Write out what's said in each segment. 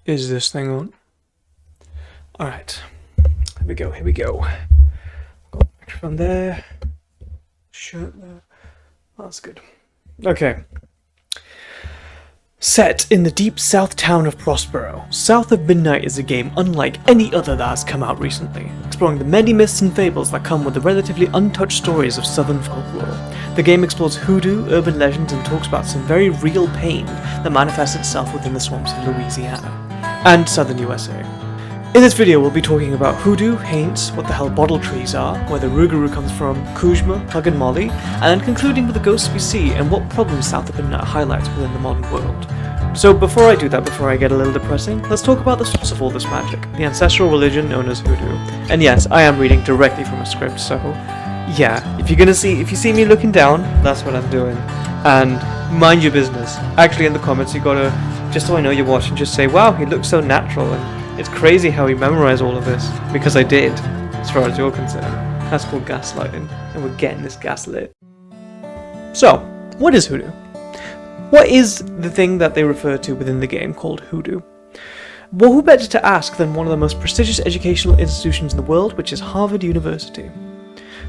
Is this thing on? Alright. Here we go. Got microphone there. Shirt there. That's good. Okay. Set in the deep south town of Prospero, South of Midnight is a game unlike any other that has come out recently, exploring the many myths and fables that come with the relatively untouched stories of southern folklore. The game explores hoodoo, urban legends, and talks about some very real pain that manifests itself within the swamps of Louisiana and southern USA. In this video we'll be talking about Hoodoo, Haints, what the hell bottle trees are, where the Rougarou comes from, Kooshma, Huggin Molly, and then concluding with the ghosts we see and what problems South of Midnight highlights within the modern world. So before I do that, before I get a little depressing, let's talk about the source of all this magic, the ancestral religion known as Hoodoo. And yes, I am reading directly from a script, so yeah, if you see me looking down, that's what I'm doing. And mind your business. Actually in the comments you gotta, just so I know you're watching, just say, wow, he looks so natural, and it's crazy how he memorized all of this, because I did, as far as you're concerned. That's called gaslighting, and we're getting this gaslit. So, what is Hoodoo? What is the thing that they refer to within the game called Hoodoo? Well, who better to ask than one of the most prestigious educational institutions in the world, which is Harvard University.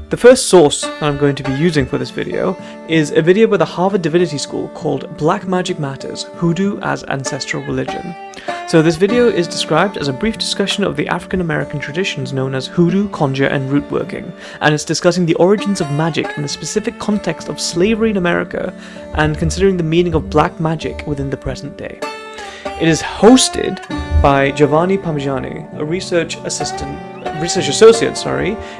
The first source that I'm going to be using for this video is a video by the Harvard Divinity School called Black Magic Matters, Hoodoo as Ancestral Religion. So this video is described as a brief discussion of the African American traditions known as hoodoo, conjure, and root working, and it's discussing the origins of magic in the specific context of slavery in America, and considering the meaning of black magic within the present day. It is hosted by Giovanni Parmigiani, a research associate,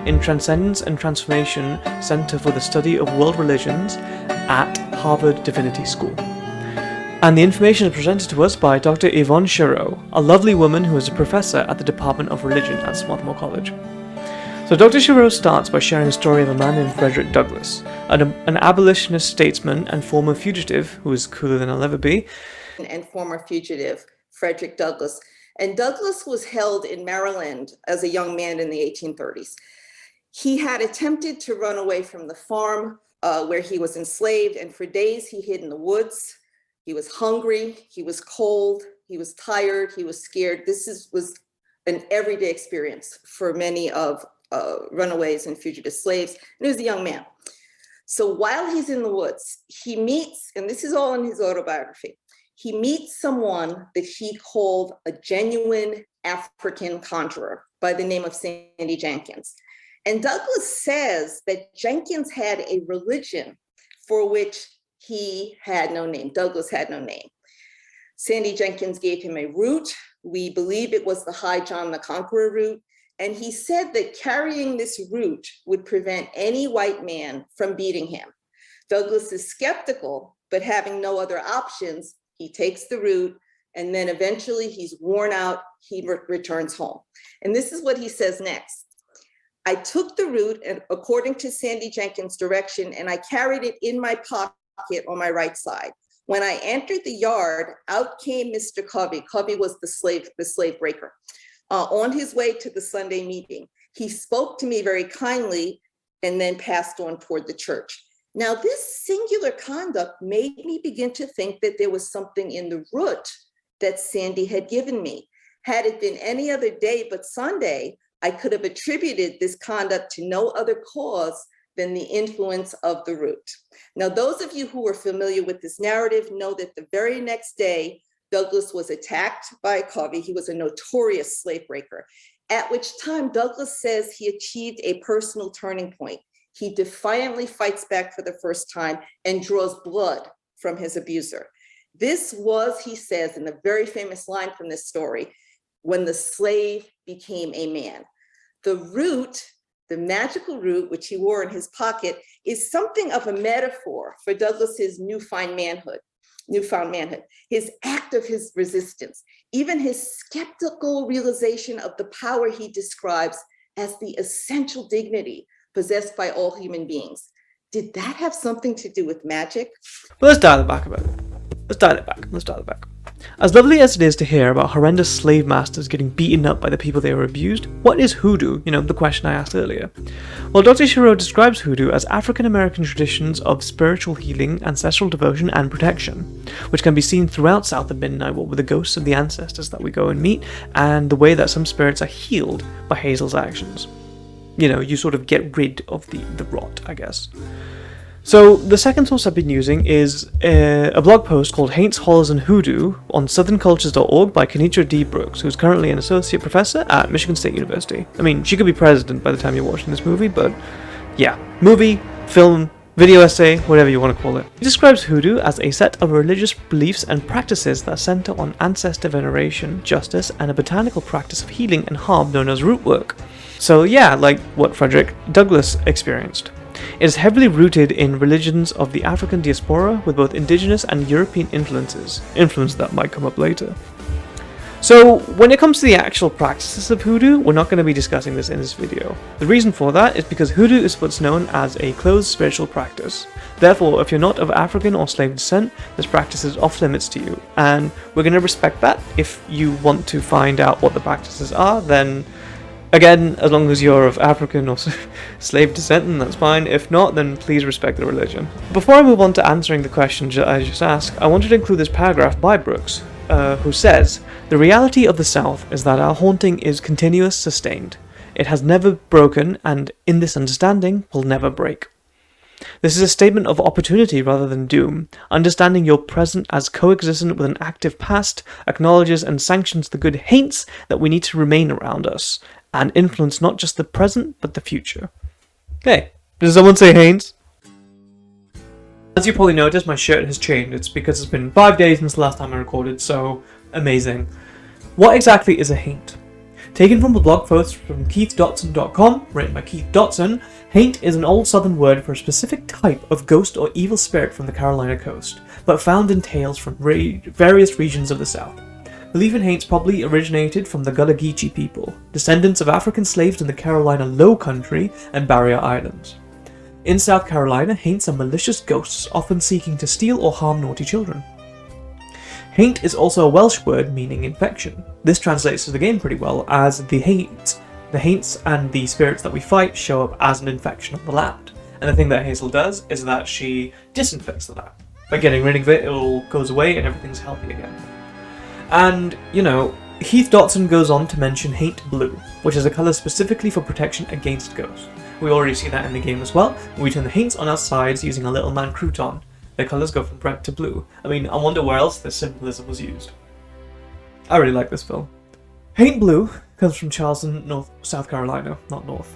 in Transcendence and Transformation Center for the Study of World Religions at Harvard Divinity School. And the information is presented to us by Dr. Yvonne Chareau, a lovely woman who is a professor at the Department of Religion at Swarthmore College. So Dr. Chareau starts by sharing a story of a man named Frederick Douglass, an abolitionist statesman and former fugitive, who is cooler than I'll ever be, and former fugitive Frederick Douglass. And Douglass was held in Maryland as a young man in the 1830s. He had attempted to run away from the farm where he was enslaved, and for days he hid in the woods. He was hungry, he was cold, he was tired, he was scared. This was an everyday experience for many of runaways and fugitive slaves, and he was a young man. So while he's in the woods, he meets, and this is all in his autobiography, he meets someone that he called a genuine African conjurer by the name of Sandy Jenkins. And Douglass says that Jenkins had a religion for which he had no name. Douglass had no name. Sandy Jenkins gave him a root. We believe it was the High John the Conqueror root. And he said that carrying this root would prevent any white man from beating him. Douglass is skeptical, but having no other options, he takes the root, and then eventually he's worn out, he returns home. And this is what he says next. I took the root, and according to Sandy Jenkins' direction, and I carried it in my pocket on my right side. When I entered the yard, out came Mr. Covey. Covey was the slave breaker. On his way to the Sunday meeting, he spoke to me very kindly and then passed on toward the church. Now, this singular conduct made me begin to think that there was something in the root that Sandy had given me. Had it been any other day but Sunday, I could have attributed this conduct to no other cause than the influence of the root. Now, those of you who are familiar with this narrative know that the very next day, Douglass was attacked by Covey. He was a notorious slave breaker, at which time Douglass says he achieved a personal turning point. He defiantly fights back for the first time and draws blood from his abuser. This was, he says, in the very famous line from this story, when the slave became a man. The root, the magical root, which he wore in his pocket, is something of a metaphor for Douglass's newfound manhood, his act of his resistance, even his skeptical realization of the power he describes as the essential dignity possessed by all human beings. Did that have something to do with magic? But let's dial it back a bit. Let's dial it back. As lovely as it is to hear about horrendous slave masters getting beaten up by the people they were abused, what is hoodoo? The question I asked earlier. Well, Dr. Shiro describes hoodoo as African American traditions of spiritual healing, ancestral devotion, and protection, which can be seen throughout South of Midnight with the ghosts of the ancestors that we go and meet, and the way that some spirits are healed by Hazel's actions. You sort of get rid of the rot, I guess. So, the second source I've been using is a blog post called Haints, Horrors, and Hoodoo on southerncultures.org by Kenitra D. Brooks, who's currently an associate professor at Michigan State University. I mean, she could be president by the time you're watching this movie, but yeah. Movie, film, video essay, whatever you want to call it. He describes hoodoo as a set of religious beliefs and practices that center on ancestor veneration, justice, and a botanical practice of healing and harm known as root work. So yeah, like what Frederick Douglass experienced. It is heavily rooted in religions of the African diaspora with both indigenous and European influence that might come up later. So, when it comes to the actual practices of hoodoo, we're not going to be discussing this in this video. The reason for that is because hoodoo is what's known as a closed spiritual practice. Therefore, if you're not of African or slave descent, this practice is off limits to you, and we're going to respect that. If you want to find out what the practices are, then again, as long as you're of African or slave descent, then that's fine. If not, then please respect the religion. Before I move on to answering the question I just asked, I wanted to include this paragraph by Brooks, who says, "The reality of the South is that our haunting is continuous, sustained. It has never broken, and in this understanding, will never break. This is a statement of opportunity rather than doom. Understanding your present as coexistent with an active past acknowledges and sanctions the good haints that we need to remain around us, and influence not just the present, but the future." Hey, did someone say Haints? As you probably noticed, my shirt has changed. It's because it's been 5 days since the last time I recorded, so amazing. What exactly is a haint? Taken from a blog post from keithdotson.com, written by Keith Dotson, haint is an old southern word for a specific type of ghost or evil spirit from the Carolina coast, but found in tales from various regions of the South. Belief in haints probably originated from the Gullah Geechee people, descendants of African slaves in the Carolina Low Country and Barrier Islands. In South Carolina, haints are malicious ghosts, often seeking to steal or harm naughty children. Haint is also a Welsh word meaning infection. This translates to the game pretty well, as the haints and the spirits that we fight show up as an infection on the land. And the thing that Hazel does is that she disinfects the land. By getting rid of it, it all goes away and everything's healthy again. And, Heath Dotson goes on to mention Haint Blue, which is a colour specifically for protection against ghosts. We already see that in the game as well. We turn the haints on our sides using a little man crouton. Their colours go from red to blue. I mean, I wonder where else this symbolism was used. I really like this film. Haint Blue comes from Charleston, South Carolina, not North,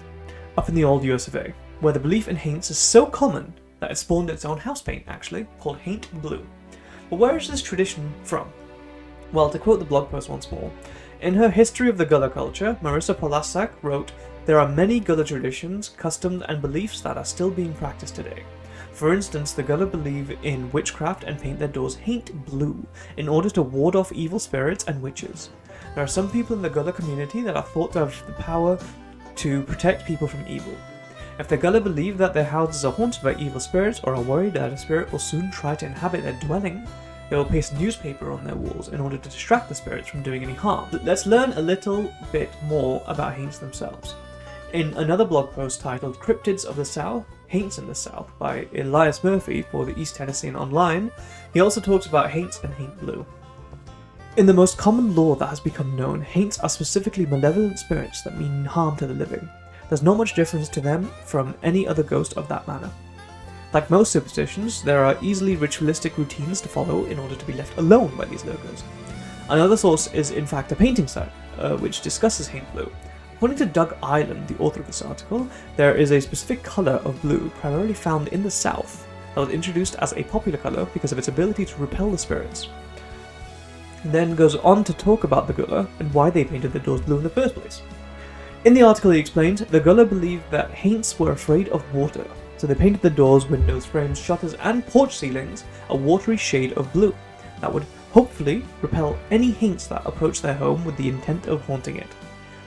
up in the old US of A, where the belief in haints is so common that it spawned its own house paint, actually, called Haint Blue. But where is this tradition from? Well, to quote the blog post once more, in her History of the Gullah Culture, Marissa Polasak wrote, "There are many Gullah traditions, customs, and beliefs that are still being practiced today. For instance, the Gullah believe in witchcraft and paint their doors Haint Blue in order to ward off evil spirits and witches. There are some people in the Gullah community that are thought to have the power to protect people from evil. If the Gullah believe that their houses are haunted by evil spirits or are worried that a spirit will soon try to inhabit their dwelling, they will paste newspaper on their walls in order to distract the spirits from doing any harm." Let's learn a little bit more about haints themselves. In another blog post titled Cryptids of the South, Haints in the South by Elias Murphy for the East Tennessean Online, he also talks about haints and Haint Blue. In the most common lore that has become known, haints are specifically malevolent spirits that mean harm to the living. There's not much difference to them from any other ghost of that manner. Like most superstitions, there are easily ritualistic routines to follow in order to be left alone by these logos. Another source is in fact a painting site, which discusses Haint Blue. According to Doug Ireland, the author of this article, there is a specific colour of blue primarily found in the South that was introduced as a popular colour because of its ability to repel the spirits. And then goes on to talk about the Gullah and why they painted their doors blue in the first place. In the article he explained, the Gullah believed that haints were afraid of water, so they painted the doors, windows, frames, shutters, and porch ceilings a watery shade of blue that would hopefully repel any haints that approached their home with the intent of haunting it.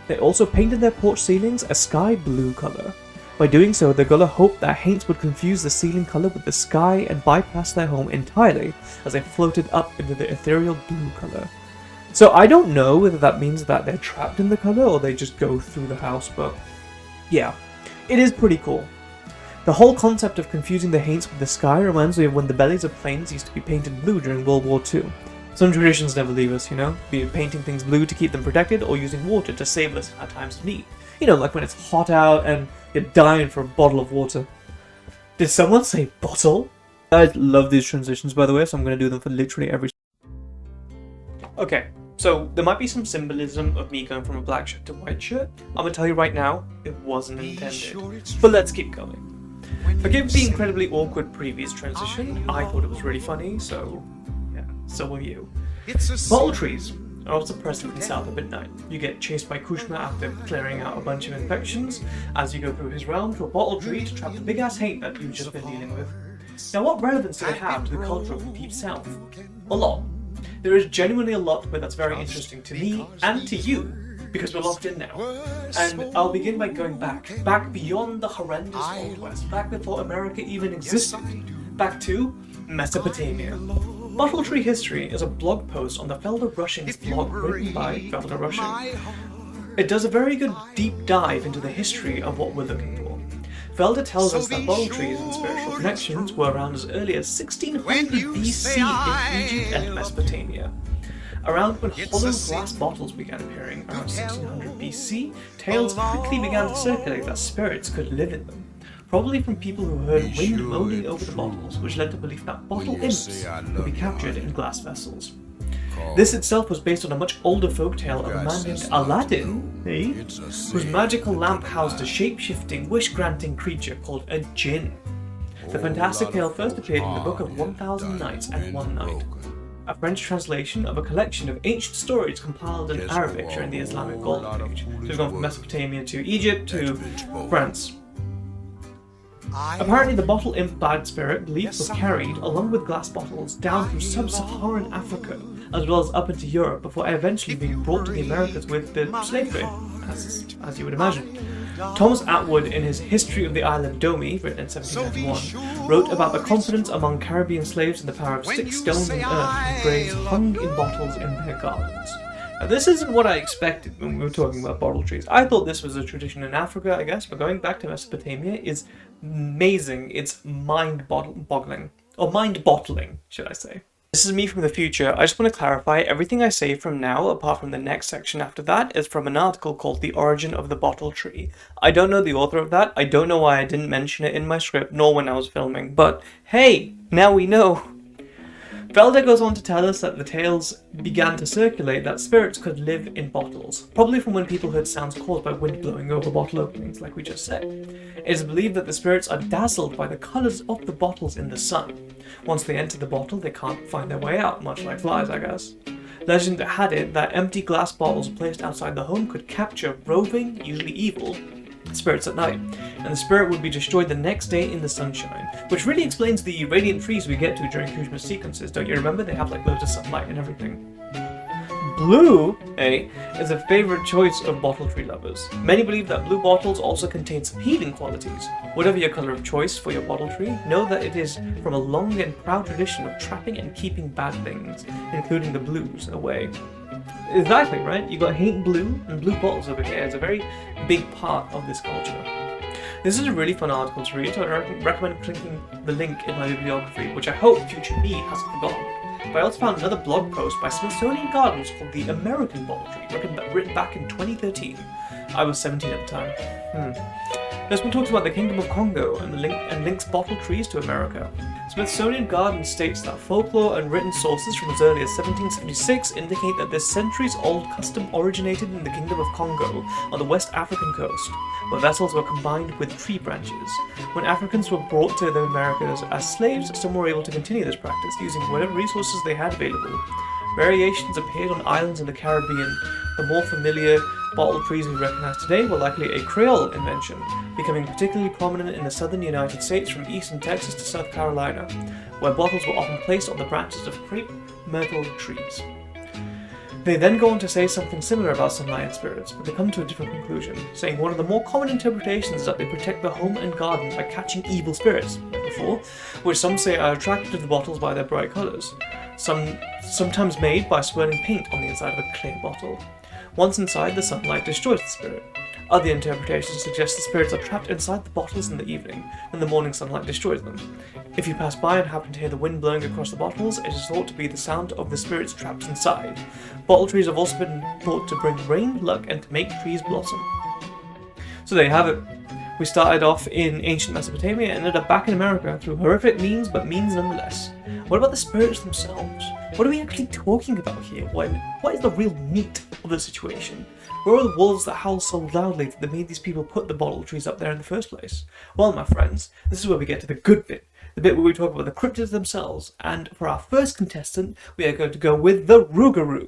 They also painted their porch ceilings a sky blue colour, By doing so, the Gullah hoped that Haints would confuse the ceiling colour with the sky and bypass their home entirely as they floated up into the ethereal blue colour. So I don't know whether that means that they're trapped in the colour or they just go through the house, but yeah, it is pretty cool. The whole concept of confusing the Haints with the sky reminds me of when the bellies of planes used to be painted blue during World War II. Some traditions never leave us, you know, be it painting things blue to keep them protected or using water to save us at times of need. You know, like when it's hot out and you're dying for a bottle of water. Did someone say bottle? I love these transitions, by the way, so I'm going to do them for literally every... Okay, so there might be some symbolism of me going from a black shirt to white shirt. I'm going to tell you right now, it wasn't intended. But let's keep going. Forgive the incredibly awkward previous transition. I thought it was really funny, so yeah, so will you. Bottle trees are also present in South of Midnight. You get chased by Kooshma after clearing out a bunch of infections as you go through his realm to a bottle tree to trap the big-ass Haint that you've just been dealing with. Now, what relevance do they have to the culture of the Deep South? A lot. There is genuinely a lot, but that's very interesting to me and to you, because we're locked in now. And I'll begin by going back beyond the horrendous Old West, back before America even existed, back to Mesopotamia. Bottle Tree History is a blog post on the Felder Rushing's blog written by Felder Rushing. It does a very good deep dive into the history of what we're looking for. Felder tells us that bottle trees and spiritual connections were around as early as 1600 BC in Egypt and Mesopotamia. Around when hollow glass bottles began appearing, around 1600 BC, tales quickly began to circulate that spirits could live in them, probably from people who heard wind moaning over the bottles, which led to belief that bottle imps could be captured in glass vessels. This itself was based on a much older folktale of a man named Aladdin, whose magical lamp housed a shape-shifting, wish-granting creature called a djinn. The fantastic tale first appeared in the book of 1000 Nights and One Night, a French translation of a collection of ancient stories compiled in Arabic during the Islamic Golden Age. So we've gone from Mesopotamia to Egypt to France. Apparently the bottle imp bad spirit belief was carried, along with glass bottles, down through sub-Saharan Africa, as well as up into Europe, before eventually being brought to the Americas with the slave trade, as you would imagine. Thomas Atwood, in his History of the Isle of Domi, written in 1791, wrote about the confidence among Caribbean slaves in the power of 6 stones on earth and graves hung in bottles in their gardens. Now, this isn't what I expected when we were talking about bottle trees. I thought this was a tradition in Africa, I guess, but going back to Mesopotamia is amazing. It's mind-boggling. Or mind-bottling, should I say. This is me from the future. I just want to clarify, everything I say from now, apart from the next section after that, is from an article called The Origin of the Bottle Tree. I don't know the author of that. I don't know why I didn't mention it in my script, nor when I was filming. But, hey, now we know. Felder goes on to tell us that the tales began to circulate that spirits could live in bottles, probably from when people heard sounds caused by wind blowing over bottle openings, like we just said. It is believed that the spirits are dazzled by the colours of the bottles in the sun. Once they enter the bottle, they can't find their way out, much like flies, I guess. Legend had it that empty glass bottles placed outside the home could capture roving, usually evil, spirits at night, and the spirit would be destroyed the next day in the sunshine, which really explains the radiant trees we get to during Kooshma's sequences. Don't you remember? They have like loads of sunlight and everything. Blue, is a favourite choice of bottle tree lovers. Many believe that blue bottles also contain some healing qualities. Whatever your colour of choice for your bottle tree, know that it is from a long and proud tradition of trapping and keeping bad things, including the blues, away. Exactly, right? You got Haint blue and blue bottles over here. It's a very big part of this culture. This is a really fun article to read, so I recommend clicking the link in my bibliography, which I hope future me hasn't forgotten. But I also found another blog post by Smithsonian Gardens called The American Bottle Tree, written back in 2013. I was 17 at the time. This one talks about the Kingdom of Congo and links bottle trees to America. Smithsonian Gardens states that folklore and written sources from as early as 1776 indicate that this centuries-old custom originated in the Kingdom of Congo on the West African coast, where vessels were combined with tree branches. When Africans were brought to the Americas as slaves, some were able to continue this practice using whatever resources they had available. Variations appeared on islands in the Caribbean. The more familiar bottle trees we recognize today were likely a Creole invention, becoming particularly prominent in the southern United States from eastern Texas to South Carolina, where bottles were often placed on the branches of crepe myrtle trees. They then go on to say something similar about sunlight spirits, but they come to a different conclusion, saying one of the more common interpretations is that they protect the home and garden by catching evil spirits, like before, which some say are attracted to the bottles by their bright colours, sometimes made by swirling paint on the inside of a clay bottle. Once inside, the sunlight destroys the spirit. Other interpretations suggest the spirits are trapped inside the bottles in the evening, and the morning sunlight destroys them. If you pass by and happen to hear the wind blowing across the bottles, it is thought to be the sound of the spirits trapped inside. Bottle trees have also been thought to bring rain, luck, and to make trees blossom. So there you have it. We started off in ancient Mesopotamia and ended up back in America through horrific means, but means nonetheless. What about the spirits themselves? What are we actually talking about here? What is the real meat of the situation? Where are the wolves that howl so loudly that they made these people put the bottle trees up there in the first place? Well, my friends, this is where we get to the good bit. The bit where we talk about the cryptids themselves. And for our first contestant, we are going to go with the Rougarou.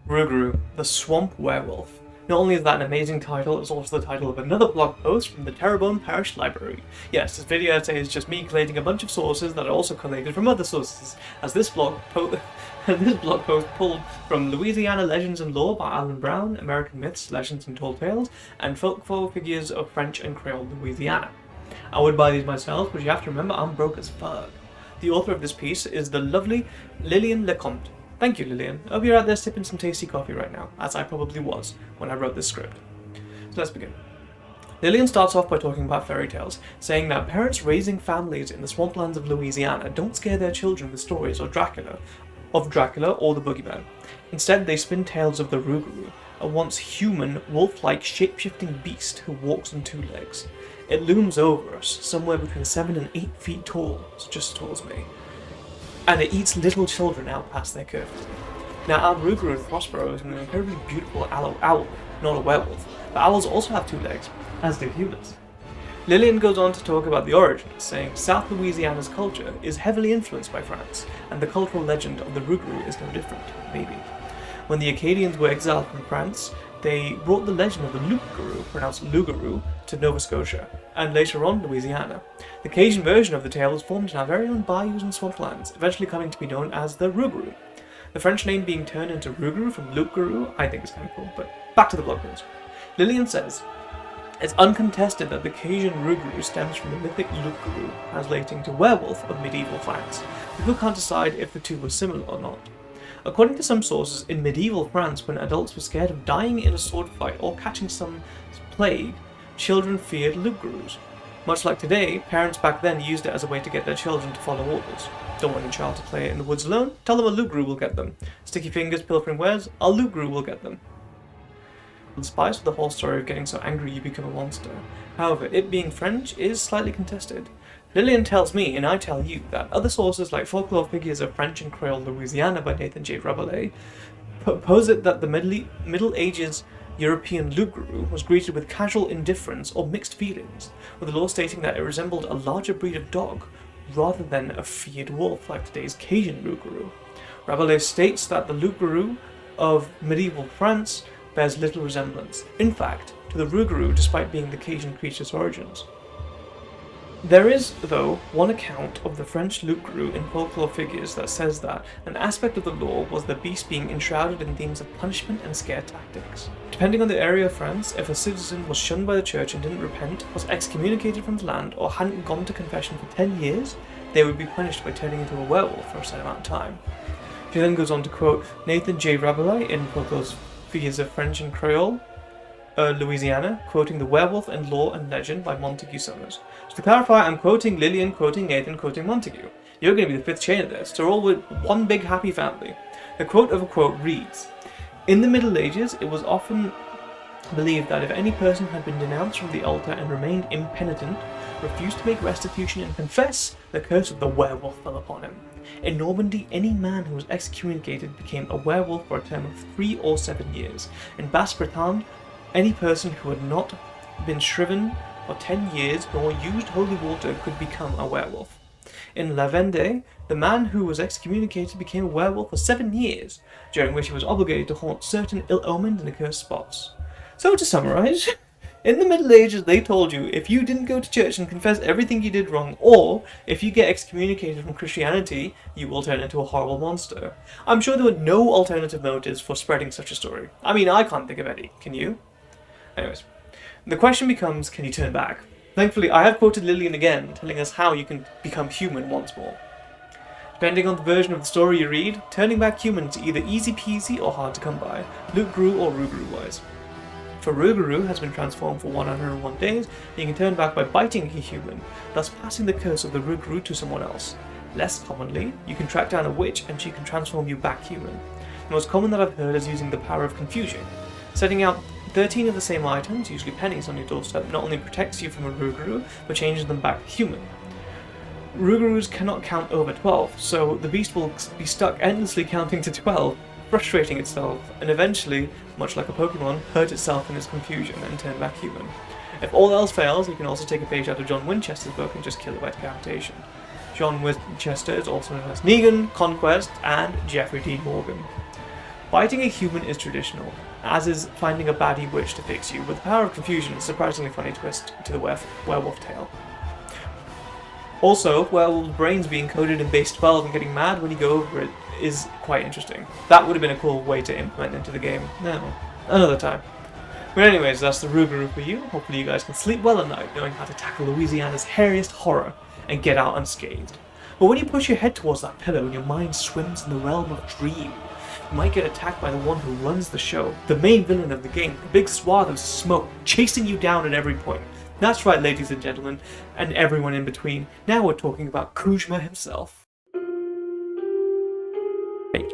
Rougarou, the Swamp Werewolf. Not only is that an amazing title, it's also the title of another blog post from the Terrebonne Parish Library. Yes, this video today is just me collating a bunch of sources that are also collated from other sources, as this blog post pulled from Louisiana Legends and Lore by Alan Brown, American Myths, Legends and Tall Tales, and Folklore Figures of French and Creole Louisiana. I would buy these myself, but you have to remember I'm broke as fuck. The author of this piece is the lovely Lillian Lecomte. Thank you, Lillian. I hope you're out there sipping some tasty coffee right now, as I probably was when I wrote this script. So let's begin. Lillian starts off by talking about fairy tales, saying that parents raising families in the swamplands of Louisiana don't scare their children with stories of Dracula or the boogeyman. Instead, they spin tales of the Rougarou, a once human, wolf-like shape-shifting beast who walks on two legs. It looms over us, somewhere between 7 and 8 feet tall, it's just as tall as me. And it eats little children out past their curves. Now, our Rougarou in Prospero is an incredibly beautiful owl, not a werewolf, but owls also have 2 legs, as do humans. Lillian goes on to talk about the origins, saying South Louisiana's culture is heavily influenced by France, and the cultural legend of the Rougarou is no different, maybe. When the Acadians were exiled from France, they brought the legend of the Loup-garou, pronounced Loup-garou, to Nova Scotia, and later on Louisiana. The Cajun version of the tale was formed in our very own bayous and swamplands, eventually coming to be known as the Rougarou. The French name being turned into Rougarou from Loup-garou, I think is kind of cool, but back to the blog post. Lillian says, it's uncontested that the Cajun Rougarou stems from the mythic Loup-garou, translating to werewolf of medieval France. People can't decide if the two were similar or not. According to some sources, in medieval France, when adults were scared of dying in a sword fight or catching some plague, children feared loup-garous. Much like today, parents back then used it as a way to get their children to follow orders. Don't want your child to play it in the woods alone? Tell them a loup-garou will get them. Sticky fingers pilfering wares? A loup-garou will get them. The spice of the whole story of getting so angry you become a monster. However, it being French is slightly contested. Lillian tells me, and I tell you, that other sources like Folklore Figures of French and Creole Louisiana by Nathan J. Rabelais posit that the Middle Ages European loup-garou was greeted with casual indifference or mixed feelings, with the law stating that it resembled a larger breed of dog rather than a feared wolf like today's Cajun loup-garou. Rabelais states that the loup-garou of medieval France bears little resemblance, in fact, to the Rougarou despite being the Cajun creature's origins. There is, though, one account of the French loup-garou in Folklore Figures that says that an aspect of the law was the beast being enshrouded in themes of punishment and scare tactics. Depending on the area of France, if a citizen was shunned by the church and didn't repent, was excommunicated from the land, or hadn't gone to confession for 10 years, they would be punished by turning into a werewolf for a set amount of time. She then goes on to quote Nathan J. Rabelais in Folklore Figures of French and Creole Louisiana, quoting The Werewolf and Lore and Legend by Montague Summers. So to clarify, I'm quoting Lillian, quoting Nathan, quoting Montague. You're going to be the 5th chain of this, so we're all with one big happy family. The quote of a quote reads, in the Middle Ages, it was often believed that if any person had been denounced from the altar and remained impenitent, refused to make restitution and confess, the curse of the werewolf fell upon him. In Normandy, any man who was excommunicated became a werewolf for a term of 3 or 7 years. In Basse-Bretagne, any person who had not been shriven for 10 years nor used holy water could become a werewolf. In La Vendée, the man who was excommunicated became a werewolf for 7 years, during which he was obligated to haunt certain ill-omened and accursed spots. So to summarise, In the Middle Ages, they told you if you didn't go to church and confess everything you did wrong, or if you get excommunicated from Christianity, you will turn into a horrible monster. I'm sure there were no alternative motives for spreading such a story. I mean, I can't think of any. Can you? Anyways, the question becomes, can you turn back? Thankfully, I have quoted Lillian again, telling us how you can become human once more. Depending on the version of the story you read, turning back human is either easy peasy or hard to come by, Rougarou or Rougarou wise. For Rougarou has been transformed for 101 days, and you can turn back by biting a human, thus passing the curse of the Rougarou to someone else. Less commonly, you can track down a witch and she can transform you back human. The most common that I've heard is using the power of confusion. Setting out 13 of the same items, usually pennies, on your doorstep not only protects you from a Rougarou, but changes them back human. Rougarous cannot count over 12, so the beast will be stuck endlessly counting to 12, frustrating itself, and eventually, much like a Pokemon, hurt itself in its confusion and turn back human. If all else fails, you can also take a page out of John Winchester's book and just kill it by decapitation. John Winchester is also known as Negan, Conquest, and Jeffrey Dean Morgan. Biting a human is traditional, as is finding a baddie witch to fix you, but the power of confusion is a surprisingly funny twist to the werewolf tale. Also, werewolves' brains being coded in base 12 and getting mad when you go over it is quite interesting. That would have been a cool way to implement into the game. No, another time. But anyways, that's the Rougarou for you. Hopefully you guys can sleep well at night knowing how to tackle Louisiana's hairiest horror and get out unscathed. But when you push your head towards that pillow and your mind swims in the realm of dream, you might get attacked by the one who runs the show, the main villain of the game, a big swath of smoke chasing you down at every point. That's right, ladies and gentlemen, and everyone in between. Now we're talking about Kooshma himself.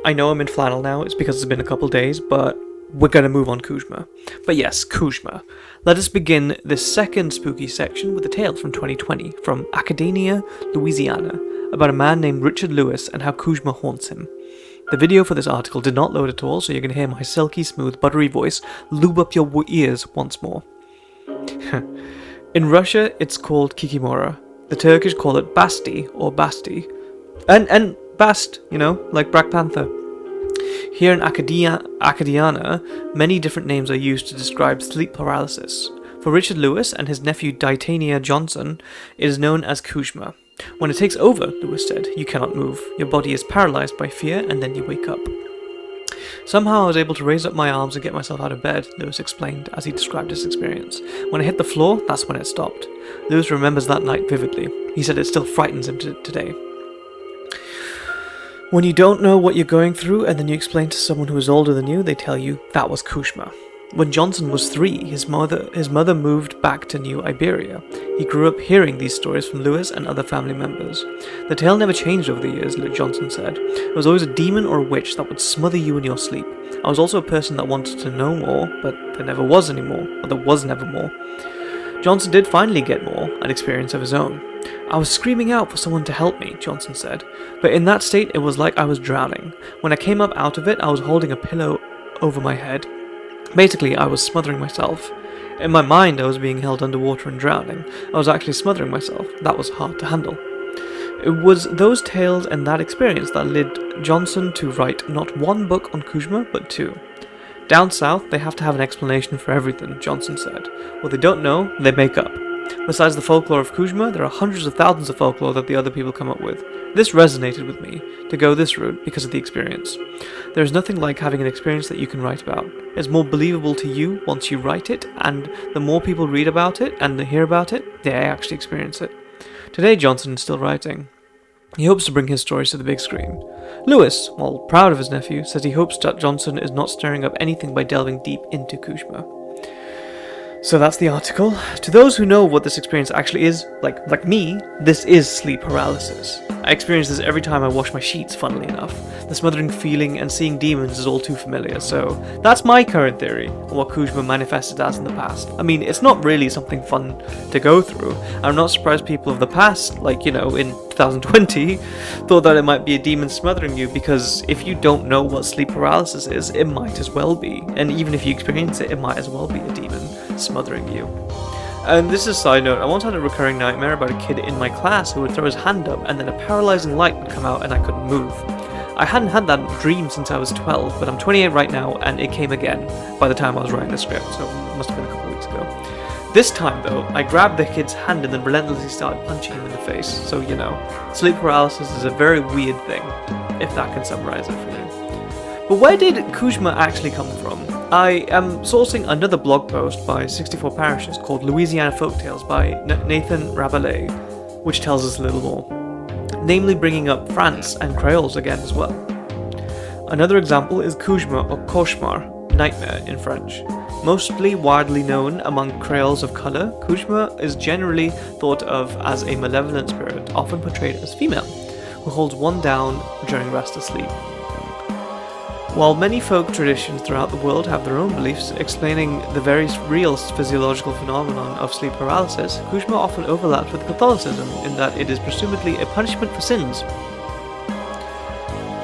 I know I'm in flannel now, it's because it's been a couple days, but we're gonna move on Kooshma. But yes, Kooshma. Let us begin this second spooky section with a tale from 2020, from Academia, Louisiana, about a man named Richard Lewis and how Kooshma haunts him. The video for this article did not load at all, so you're gonna hear my silky smooth buttery voice lube up your ears once more. In Russia, it's called Kikimora. The Turkish call it Basti or Basti. And Bast, you know, like Black Panther. Here in Acadiana, many different names are used to describe sleep paralysis. For Richard Lewis and his nephew Ditania Johnson, it is known as Kooshma. When it takes over, Lewis said, you cannot move. Your body is paralyzed by fear and then you wake up. Somehow I was able to raise up my arms and get myself out of bed, Lewis explained as he described his experience. When I hit the floor, that's when it stopped. Lewis remembers that night vividly. He said it still frightens him today. When you don't know what you're going through and then you explain to someone who is older than you, they tell you that was Kooshma. When Johnson was 3, his mother moved back to New Iberia. He grew up hearing these stories from Lewis and other family members. The tale never changed over the years, Johnson said. It was always a demon or a witch that would smother you in your sleep. I was also a person that wanted to know more, but there never was any more, or there was never more. Johnson did finally get more, an experience of his own. I was screaming out for someone to help me, Johnson said, but in that state it was like I was drowning. When I came up out of it, I was holding a pillow over my head. Basically, I was smothering myself. In my mind, I was being held underwater and drowning. I was actually smothering myself. That was hard to handle. It was those tales and that experience that led Johnson to write not one book on Kooshma, but 2. Down south, they have to have an explanation for everything, Johnson said. What they don't know, they make up. Besides the folklore of Kooshma, there are hundreds of thousands of folklore that the other people come up with. This resonated with me, to go this route, because of the experience. There is nothing like having an experience that you can write about. It's more believable to you once you write it, and the more people read about it and hear about it, they actually experience it. Today, Johnson is still writing. He hopes to bring his stories to the big screen. Lewis, while proud of his nephew, says he hopes that Johnson is not stirring up anything by delving deep into Kooshma. So that's the article. To those who know what this experience actually is, like me, this is sleep paralysis. I experience this every time I wash my sheets, funnily enough. The smothering feeling and seeing demons is all too familiar, so that's my current theory on what Kooshma manifested as in the past. I mean, it's not really something fun to go through. I'm not surprised people of the past, in 2020, thought that it might be a demon smothering you, because if you don't know what sleep paralysis is, it might as well be. And even if you experience it, it might as well be a demon smothering you. And this is a side note, I once had a recurring nightmare about a kid in my class who would throw his hand up and then a paralyzing light would come out and I couldn't move. I hadn't had that dream since I was 12, but I'm 28 right now and it came again by the time I was writing the script, so it must have been a couple weeks ago. This time though, I grabbed the kid's hand and then relentlessly started punching him in the face, so you know, sleep paralysis is a very weird thing, if that can summarize it for you. But where did Kooshma actually come from? I am sourcing another blog post by 64 Parishes called Louisiana Folktales by Nathan Rabelais, which tells us a little more, namely bringing up France and Creoles again as well. Another example is Kooshma or Cauchemar, nightmare in French. Mostly widely known among Creoles of colour, Kooshma is generally thought of as a malevolent spirit, often portrayed as female, who holds one down during restless sleep. While many folk traditions throughout the world have their own beliefs explaining the very real physiological phenomenon of sleep paralysis, Kooshma often overlaps with Catholicism in that it is presumably a punishment for sins.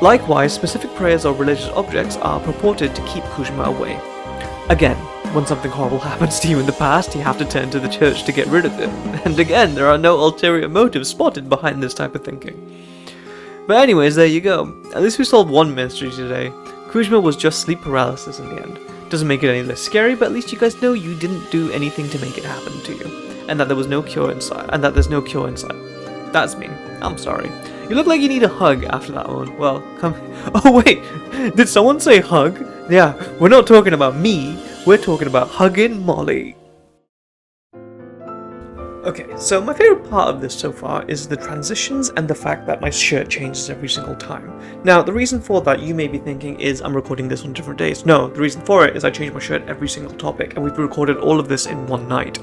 Likewise, specific prayers or religious objects are purported to keep Kooshma away. Again, when something horrible happens to you in the past, you have to turn to the church to get rid of it. And again, there are no ulterior motives spotted behind this type of thinking. But anyways, there you go. At least we solved one mystery today. Kooshma was just sleep paralysis in the end. Doesn't make it any less scary, but at least you guys know you didn't do anything to make it happen to you. And that there was no cure inside. And that there's no cure inside. That's me. I'm sorry. You look like you need a hug after that one. Well, come... Oh wait! Did someone say hug? Yeah, we're not talking about me. We're talking about Huggin Molly. Okay, so my favourite part of this so far is the transitions and the fact that my shirt changes every single time. Now, the reason for that, you may be thinking, is I'm recording this on different days. No, the reason for it is I change my shirt every single topic, and we've recorded all of this in one night.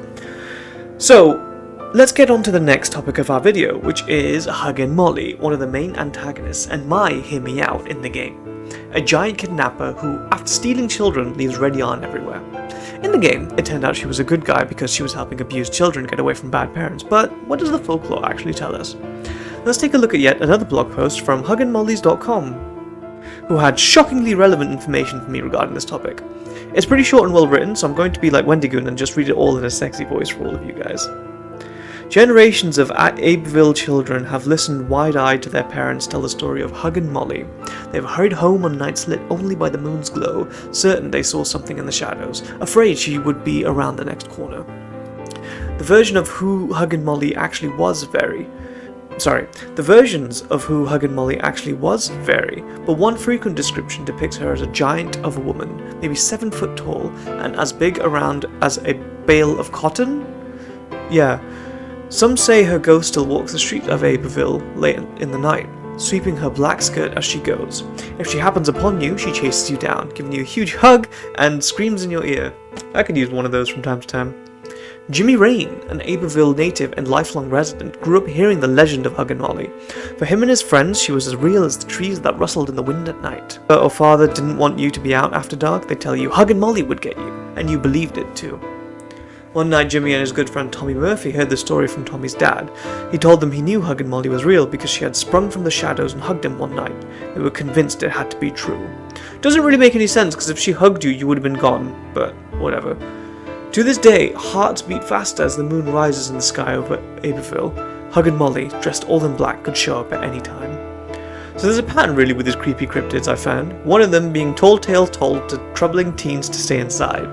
So, let's get on to the next topic of our video, which is Huggin Molly, one of the main antagonists and my hear me out in the game. A giant kidnapper who, after stealing children, leaves red yarn everywhere. In the game, it turned out she was a good guy because she was helping abused children get away from bad parents, but what does the folklore actually tell us? Let's take a look at yet another blog post from hugginmollys.com, who had shockingly relevant information for me regarding this topic. It's pretty short and well written, so I'm going to be like Wendigoon and just read it all in a sexy voice for all of you guys. Generations of Abbeville children have listened wide-eyed to their parents tell the story of Huggin Molly. They have hurried home on nights lit only by the moon's glow, certain they saw something in the shadows, afraid she would be around the next corner. The version of who Huggin Molly actually was vary, but one frequent description depicts her as a giant of a woman, maybe 7 foot tall, and as big around as a bale of cotton? Yeah. Some say her ghost still walks the streets of Abbeville late in the night, sweeping her black skirt as she goes. If she happens upon you, she chases you down, giving you a huge hug and screams in your ear. I could use one of those from time to time. Jimmy Rain, an Abbeville native and lifelong resident, grew up hearing the legend of Huggin Molly. For him and his friends, she was as real as the trees that rustled in the wind at night. Her or father didn't want you to be out after dark, they'd tell you Huggin Molly would get you, and you believed it too. One night, Jimmy and his good friend Tommy Murphy heard the story from Tommy's dad. He told them he knew Huggin Molly was real because she had sprung from the shadows and hugged him one night. They were convinced it had to be true. Doesn't really make any sense because if she hugged you, you would have been gone, but whatever. To this day, hearts beat faster as the moon rises in the sky over Abbeville. Huggin Molly, dressed all in black, could show up at any time. So there's a pattern really with these creepy cryptids I found, one of them being tall tales told to troubling teens to stay inside.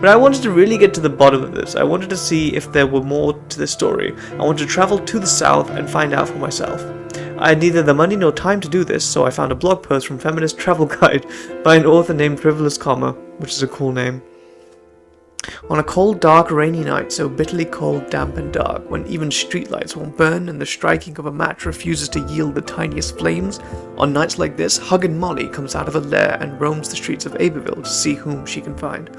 But I wanted to really get to the bottom of this. I wanted to see if there were more to this story. I wanted to travel to the south and find out for myself. I had neither the money nor time to do this, so I found a blog post from Feminist Travel Guide by an author named Frivolous Comma, which is a cool name. On a cold, dark, rainy night, so bitterly cold, damp and dark, when even streetlights won't burn and the striking of a match refuses to yield the tiniest flames, on nights like this, Huggin Molly comes out of her lair and roams the streets of Abbeville to see whom she can find.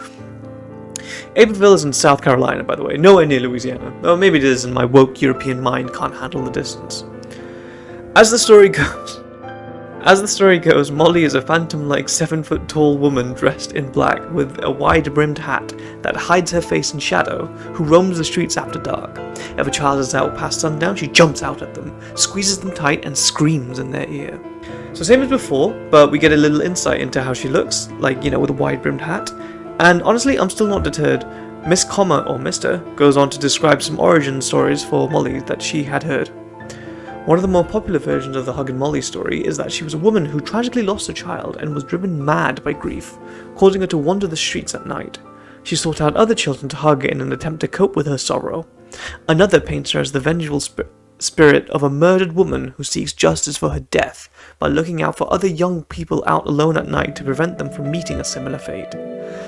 Abbeville is in South Carolina, by the way, nowhere near Louisiana. Or maybe it is, and my woke European mind can't handle the distance. As the story goes, Molly is a phantom-like 7-foot-tall woman dressed in black with a wide-brimmed hat that hides her face in shadow, who roams the streets after dark. If a child is out past sundown, she jumps out at them, squeezes them tight, and screams in their ear. So same as before, but we get a little insight into how she looks, like, with a wide-brimmed hat. And honestly, I'm still not deterred. Miss Comma, or Mr., goes on to describe some origin stories for Molly that she had heard. One of the more popular versions of the Huggin Molly story is that she was a woman who tragically lost a child and was driven mad by grief, causing her to wander the streets at night. She sought out other children to hug in an attempt to cope with her sorrow. Another paints her as the vengeful spirit of a murdered woman who seeks justice for her death by looking out for other young people out alone at night to prevent them from meeting a similar fate.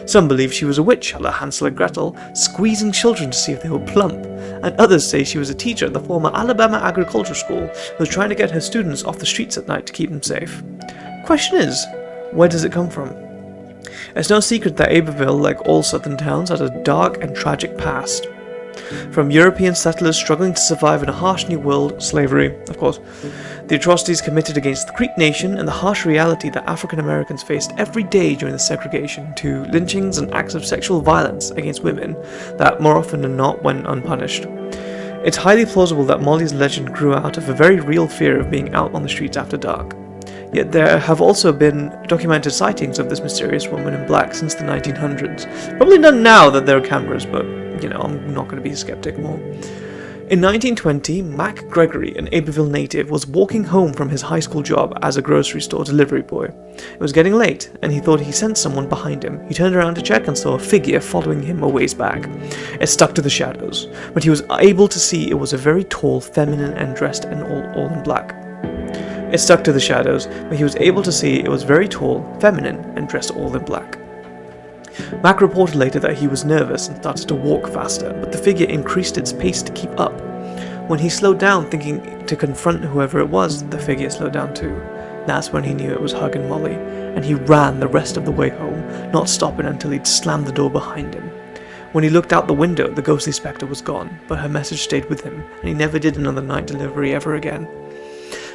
Some believe she was a witch, a la Hansel and Gretel, squeezing children to see if they were plump, and others say she was a teacher at the former Alabama Agricultural School who was trying to get her students off the streets at night to keep them safe. Question is, where does it come from? It's no secret that Abbeville, like all southern towns, has a dark and tragic past. From European settlers struggling to survive in a harsh new world, slavery, of course, the atrocities committed against the Creek Nation, and the harsh reality that African Americans faced every day during the segregation, to lynchings and acts of sexual violence against women that more often than not went unpunished. It's highly plausible that Molly's legend grew out of a very real fear of being out on the streets after dark. Yet there have also been documented sightings of this mysterious woman in black since the 1900s. Probably not now that there are cameras, but, I'm not going to be a skeptic more. In 1920, Mac Gregory, an Abbeville native, was walking home from his high school job as a grocery store delivery boy. It was getting late, and he thought he sensed someone behind him. He turned around to check and saw a figure following him a ways back. It stuck to the shadows, but he was able to see it was a very tall, feminine, and dressed and all in black. It stuck to the shadows, but he was able to see it was very tall, feminine, and dressed all in black. Mac reported later that he was nervous and started to walk faster, but the figure increased its pace to keep up. When he slowed down, thinking to confront whoever it was, the figure slowed down too. That's when he knew it was Huggin Molly, and he ran the rest of the way home, not stopping until he'd slammed the door behind him. When he looked out the window, the ghostly spectre was gone, but her message stayed with him, and he never did another night delivery ever again.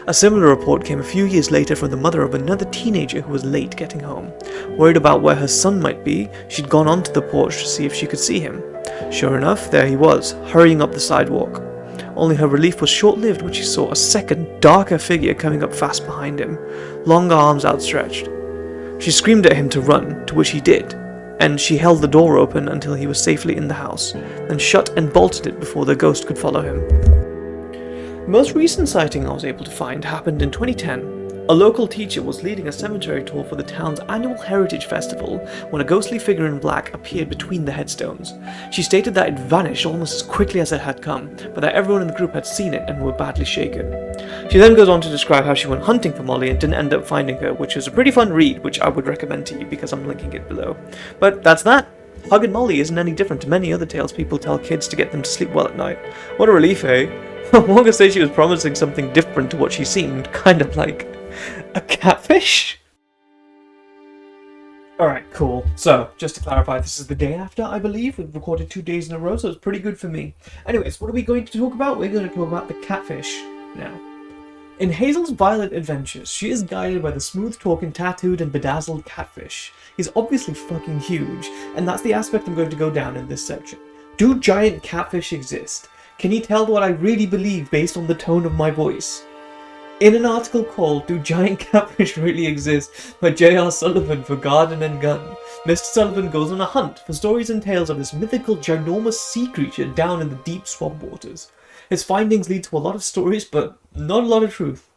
A similar report came a few years later from the mother of another teenager who was late getting home. Worried about where her son might be, she'd gone onto the porch to see if she could see him. Sure enough, there he was, hurrying up the sidewalk. Only her relief was short-lived when she saw a second, darker figure coming up fast behind him, long arms outstretched. She screamed at him to run, to which he did, and she held the door open until he was safely in the house, then shut and bolted it before the ghost could follow him. The most recent sighting I was able to find happened in 2010. A local teacher was leading a cemetery tour for the town's annual Heritage Festival when a ghostly figure in black appeared between the headstones. She stated that it vanished almost as quickly as it had come, but that everyone in the group had seen it and were badly shaken. She then goes on to describe how she went hunting for Molly and didn't end up finding her, which is a pretty fun read, which I would recommend to you because I'm linking it below. But that's that. Huggin Molly isn't any different to many other tales people tell kids to get them to sleep well at night. What a relief, eh? I'm going to say she was promising something different to what she seemed, kind of like a catfish? Alright, cool. So, just to clarify, this is the day after, I believe. We've recorded 2 days in a row, so it's pretty good for me. Anyways, what are we going to talk about? We're going to talk about the catfish now. In Hazel's violent adventures, she is guided by the smooth-talking, tattooed, and bedazzled catfish. He's obviously fucking huge, and that's the aspect I'm going to go down in this section. Do giant catfish exist? Can you tell what I really believe based on the tone of my voice? In an article called Do Giant Catfish Really Exist by J.R. Sullivan for Garden and Gun, Mr. Sullivan goes on a hunt for stories and tales of this mythical ginormous sea creature down in the deep swamp waters. His findings lead to a lot of stories, but not a lot of truth.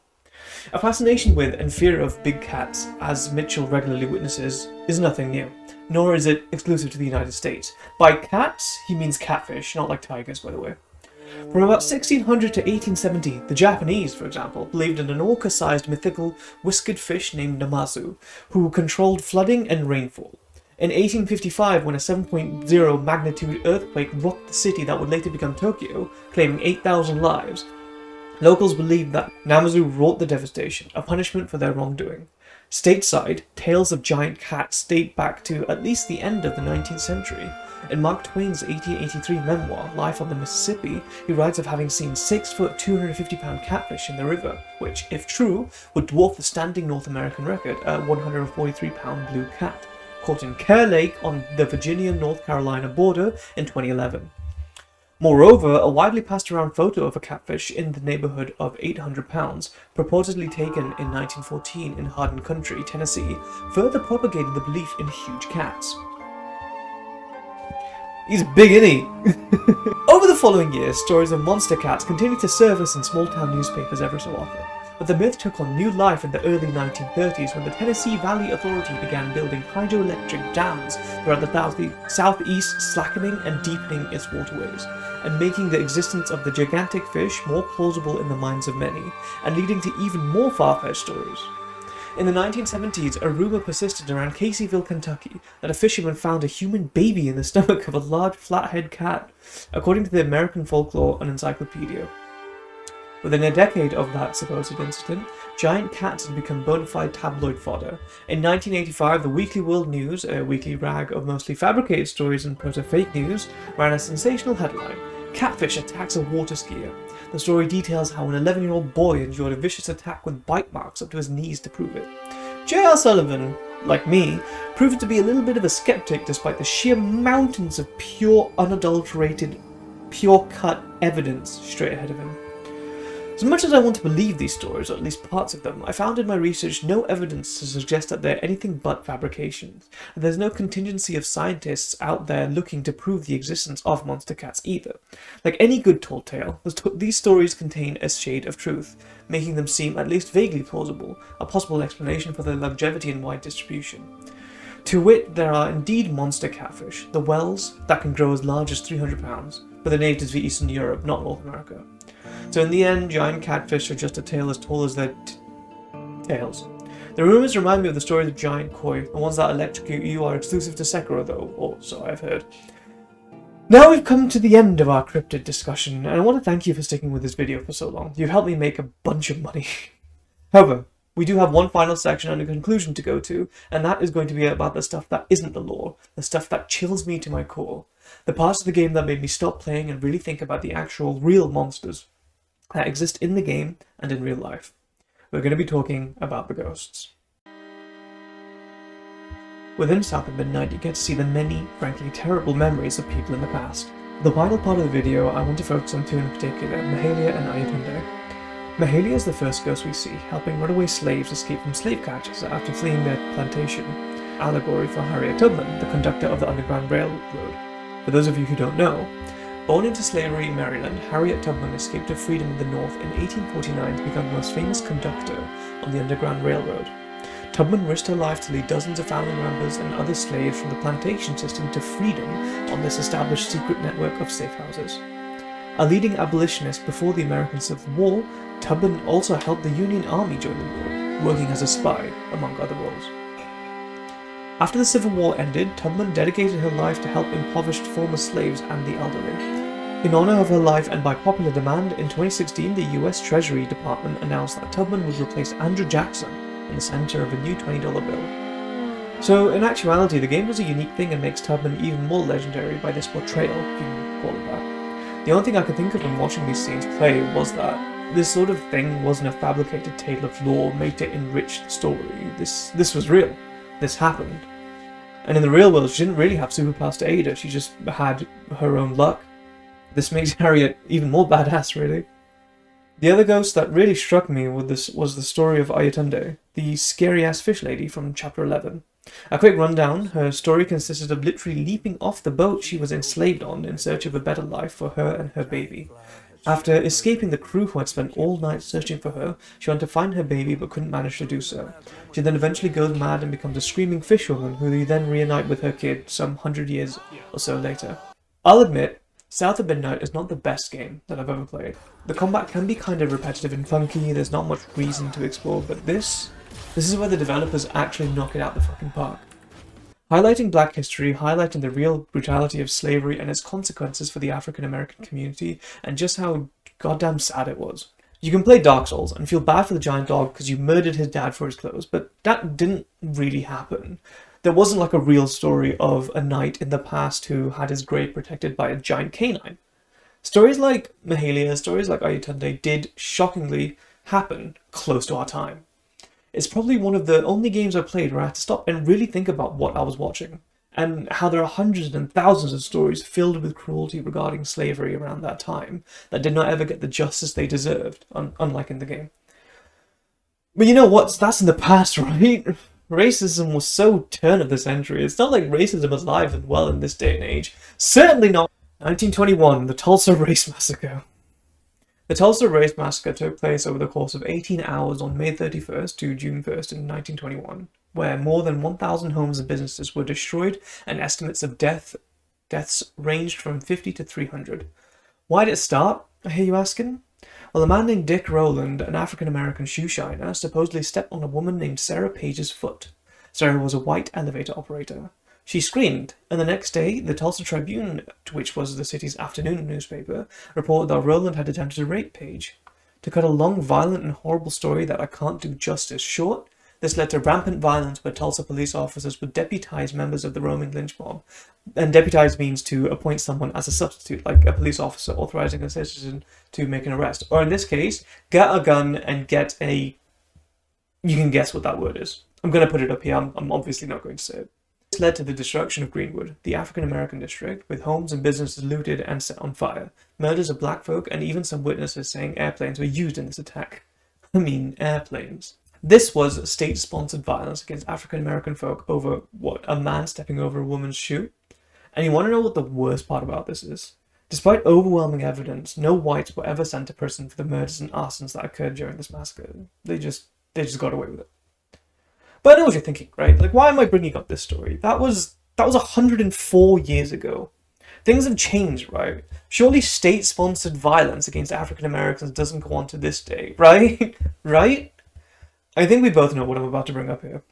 A fascination with and fear of big cats, as Mitchell regularly witnesses, is nothing new, nor is it exclusive to the United States. By cats, he means catfish, not like tigers, by the way. From about 1600 to 1870, the Japanese, for example, believed in an orca-sized mythical whiskered fish named Namazu, who controlled flooding and rainfall. In 1855, when a 7.0 magnitude earthquake rocked the city that would later become Tokyo, claiming 8,000 lives, locals believed that Namazu wrought the devastation, a punishment for their wrongdoing. Stateside, tales of giant cats date back to at least the end of the 19th century. In Mark Twain's 1883 memoir, Life on the Mississippi, he writes of having seen 6-foot, 250-pound catfish in the river, which, if true, would dwarf the standing North American record, a 143-pound blue cat, caught in Kerr Lake on the Virginia-North Carolina border in 2011. Moreover, a widely passed around photo of a catfish in the neighborhood of 800 pounds, purportedly taken in 1914 in Hardin Country, Tennessee, further propagated the belief in huge cats. He's big, isn't he? Over the following years, stories of monster cats continued to surface in small-town newspapers ever so often, But the myth took on new life in the early 1930s when the Tennessee Valley Authority began building hydroelectric dams throughout the southeast, slackening and deepening its waterways, and making the existence of the gigantic fish more plausible in the minds of many, and leading to even more far-fetched stories. In the 1970s, a rumor persisted around Caseyville, Kentucky, that a fisherman found a human baby in the stomach of a large flathead cat, according to the American Folklore and Encyclopedia. Within a decade of that supposed incident, giant cats had become bona fide tabloid fodder. In 1985, the Weekly World News, a weekly rag of mostly fabricated stories and proto-fake news, ran a sensational headline: "Catfish attacks a water skier." The story details how an 11-year-old boy endured a vicious attack with bite marks up to his knees to prove it. J.R. Sullivan, like me, proved to be a little bit of a skeptic despite the sheer mountains of pure, unadulterated, pure-cut evidence straight ahead of him. As much as I want to believe these stories, or at least parts of them, I found in my research no evidence to suggest that they're anything but fabrications, and there's no contingency of scientists out there looking to prove the existence of monster cats either. Like any good tall tale, these stories contain a shade of truth, making them seem at least vaguely plausible, a possible explanation for their longevity and wide distribution. To wit, there are indeed monster catfish, the whales that can grow as large as 300 pounds, but they're native to Eastern Europe, not North America. So in the end, giant catfish are just a tail as tall as their tails. The rumours remind me of the story of the giant koi. The ones that electrocute you are exclusive to Sekiro though, or so I've heard. Now we've come to the end of our cryptid discussion, and I want to thank you for sticking with this video for so long. You've helped me make a bunch of money. However, we do have one final section and a conclusion to go to, and that is going to be about the stuff that isn't the lore, the stuff that chills me to my core, the parts of the game that made me stop playing and really think about the actual real monsters that exist in the game and in real life. We're going to be talking about the ghosts. Within South of Midnight, you get to see the many, frankly terrible memories of people in the past. For the final part of the video, I want to focus on two in particular, Mahalia and Ayatunde. Mahalia is the first ghost we see, helping runaway slaves escape from slave catchers after fleeing their plantation, allegory for Harriet Tubman, the conductor of the Underground Railroad. For those of you who don't know, born into slavery in Maryland, Harriet Tubman escaped to freedom in the North in 1849 to become the most famous conductor on the Underground Railroad. Tubman risked her life to lead dozens of family members and other slaves from the plantation system to freedom on this established secret network of safe houses. A leading abolitionist before the American Civil War, Tubman also helped the Union Army join the war, working as a spy, among other roles. After the Civil War ended, Tubman dedicated her life to help impoverished former slaves and the elderly. In honor of her life and by popular demand, in 2016 the US Treasury Department announced that Tubman would replace Andrew Jackson in the center of a new $20 bill. So in actuality, the game does a unique thing and makes Tubman even more legendary by this portrayal, if you can call it that. The only thing I could think of when watching these scenes play was that this sort of thing wasn't a fabricated tale of lore made to enrich the story. This was real. This happened. And in the real world, she didn't really have superpowers to aid her, she just had her own luck. This makes Harriet even more badass, really. The other ghost that really struck me with this was the story of Ayatunde, the scary-ass fish lady from Chapter 11. A quick rundown, her story consisted of literally leaping off the boat she was enslaved on in search of a better life for her and her baby. After escaping the crew who had spent all night searching for her, she went to find her baby but couldn't manage to do so. She then eventually goes mad and becomes a screaming fishwoman who they then reunite with her kid some 100 years or so later. I'll admit, South of Midnight is not the best game that I've ever played. The combat can be kind of repetitive and funky, there's not much reason to explore, but this is where the developers actually knock it out the fucking park. Highlighting black history, highlighting the real brutality of slavery and its consequences for the African American community, and just how goddamn sad it was. You can play Dark Souls and feel bad for the giant dog because you murdered his dad for his clothes, but that didn't really happen. There wasn't like a real story of a knight in the past who had his grave protected by a giant canine. Stories like Mahalia, stories like Ayatunde did, shockingly, happen close to our time. It's probably one of the only games I played where I had to stop and really think about what I was watching, and how there are hundreds and thousands of stories filled with cruelty regarding slavery around that time that did not ever get the justice they deserved, unlike in the game. But you know what? That's in the past, right? Racism was so turn of the century. It's not like racism is alive and well in this day and age. Certainly not. 1921, the Tulsa Race Massacre. The Tulsa Race Massacre took place over the course of 18 hours on May 31st to June 1st in 1921, where more than 1,000 homes and businesses were destroyed and estimates of deaths ranged from 50 to 300. Why did it start, I hear you asking? Well, a man named Dick Rowland, an African-American shoe shiner, supposedly stepped on a woman named Sarah Page's foot. Sarah was a white elevator operator. She screamed, and the next day, the Tulsa Tribune, which was the city's afternoon newspaper, reported that Rowland had attempted to rape Page. To cut a long, violent, and horrible story that I can't do justice short, this led to rampant violence where Tulsa police officers would deputize members of the roaming lynch mob. And deputize means to appoint someone as a substitute, like a police officer authorizing a citizen to make an arrest. Or in this case, get a gun and get a... You can guess what that word is. I'm going to put it up here. I'm obviously not going to say it. This led to the destruction of Greenwood, the African-American district, with homes and businesses looted and set on fire, murders of black folk, and even some witnesses saying airplanes were used in this attack. I mean, airplanes. This was state-sponsored violence against African-American folk over, what, a man stepping over a woman's shoe? And you want to know what the worst part about this is? Despite overwhelming evidence, no whites were ever sent to prison for the murders and arsons that occurred during this massacre. They just got away with it. But I know what you're thinking, right? Like, why am I bringing up this story? That was 104 years ago. Things have changed, right? Surely state-sponsored violence against African Americans doesn't go on to this day, right? Right? I think we both know what I'm about to bring up here.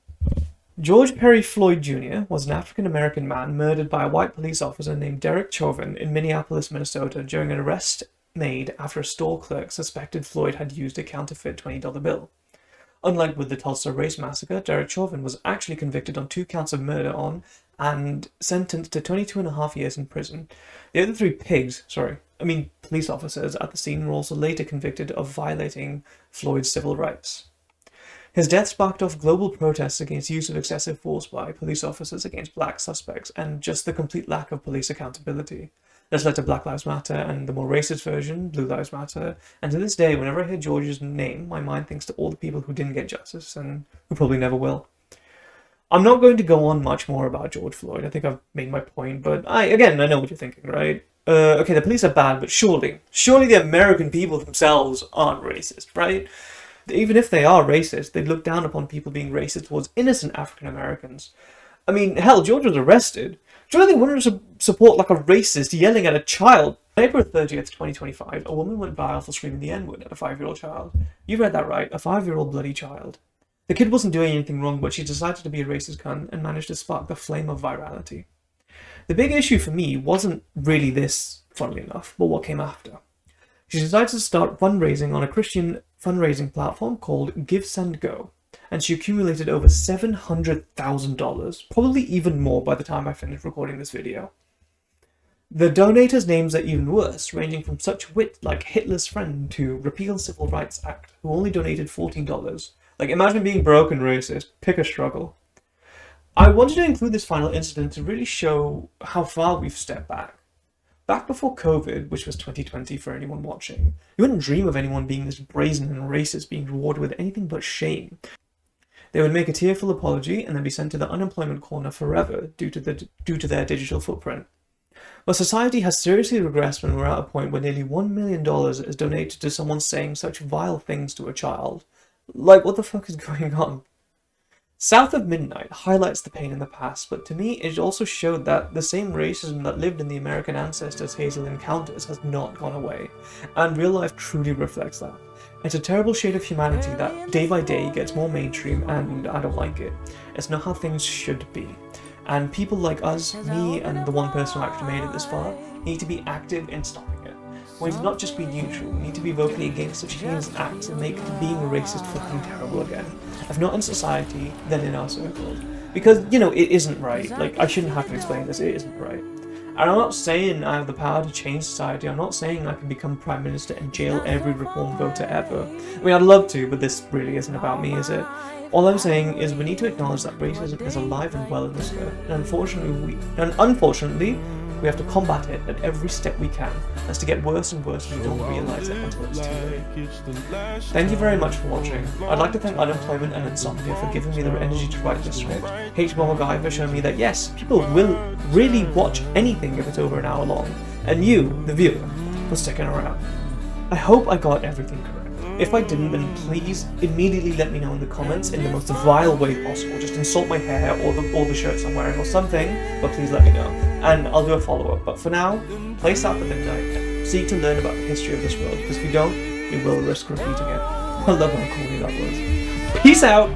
George Perry Floyd Jr. was an African American man murdered by a white police officer named Derek Chauvin in Minneapolis, Minnesota during an arrest made after a store clerk suspected Floyd had used a counterfeit $20 bill. Unlike with the Tulsa Race Massacre, Derek Chauvin was actually convicted on 2 counts of murder and sentenced to 22.5 years in prison. The other 3 police officers at the scene were also later convicted of violating Floyd's civil rights. His death sparked off global protests against use of excessive force by police officers against black suspects and just the complete lack of police accountability. This led to Black Lives Matter and the more racist version, Blue Lives Matter, and to this day, whenever I hear George's name, my mind thinks to all the people who didn't get justice and who probably never will. I'm not going to go on much more about George Floyd. I think I've made my point, but I know what you're thinking, right? Okay, the police are bad, but surely the American people themselves aren't racist, right? Even if they are racist, they look down upon people being racist towards innocent African Americans. I mean, hell, George was arrested. Do you know they wouldn't support like a racist yelling at a child? On April 30th, 2025, a woman went viral for screaming the N-word at a 5-year-old child. You read that right, a 5-year-old bloody child. The kid wasn't doing anything wrong, but she decided to be a racist cunt and managed to spark the flame of virality. The big issue for me wasn't really this, funnily enough, but what came after. She decided to start fundraising on a Christian fundraising platform called Give, Send, Go, and she accumulated over $700,000, probably even more by the time I finished recording this video. The donators' names are even worse, ranging from such wit like Hitler's friend to Repeal Civil Rights Act, who only donated $14. Like, imagine being broke and racist. Pick a struggle. I wanted to include this final incident to really show how far we've stepped back. Back before COVID, which was 2020 for anyone watching, you wouldn't dream of anyone being this brazen and racist being rewarded with anything but shame. They would make a tearful apology and then be sent to the unemployment corner forever due to their digital footprint. But society has seriously regressed when we're at a point where nearly $1 million is donated to someone saying such vile things to a child. Like, what the fuck is going on? South of Midnight highlights the pain in the past, but to me it also showed that the same racism that lived in the American ancestors Hazel encounters has not gone away, and real life truly reflects that. It's a terrible shade of humanity that day by day gets more mainstream, and I don't like it. It's not how things should be. And people like us, me and the one person who actually made it this far, need to be active in stopping it. We need to not just be neutral, we need to be vocally against such heinous acts and make being a racist fucking terrible again. If not in society, then in our circles. Because, you know, it isn't right. Like, I shouldn't have to explain this, it isn't right. And I'm not saying I have the power to change society, I'm not saying I can become Prime Minister and jail every reform voter ever. I mean, I'd love to, but this really isn't about me, is it? All I'm saying is we need to acknowledge that racism is alive and well in this earth, and unfortunately, we have to combat it at every step we can. That's to get worse and worse and we don't realise it until it's too late. Thank you very much for watching. I'd like to thank Unemployment and Insomnia for giving me the energy to write this script, H-Bomber Guy for showing me that yes, people will really watch anything if it's over an hour long, and you, the viewer, for sticking around. I hope I got everything correct. If I didn't, then please immediately let me know in the comments in the most vile way possible. Just insult my hair or the shirts I'm wearing or something, but please let me know. And I'll do a follow-up. But for now, play South of Midnight. Seek to learn about the history of this world, because if you don't, you will risk repeating it. I love how corny that was. Peace out!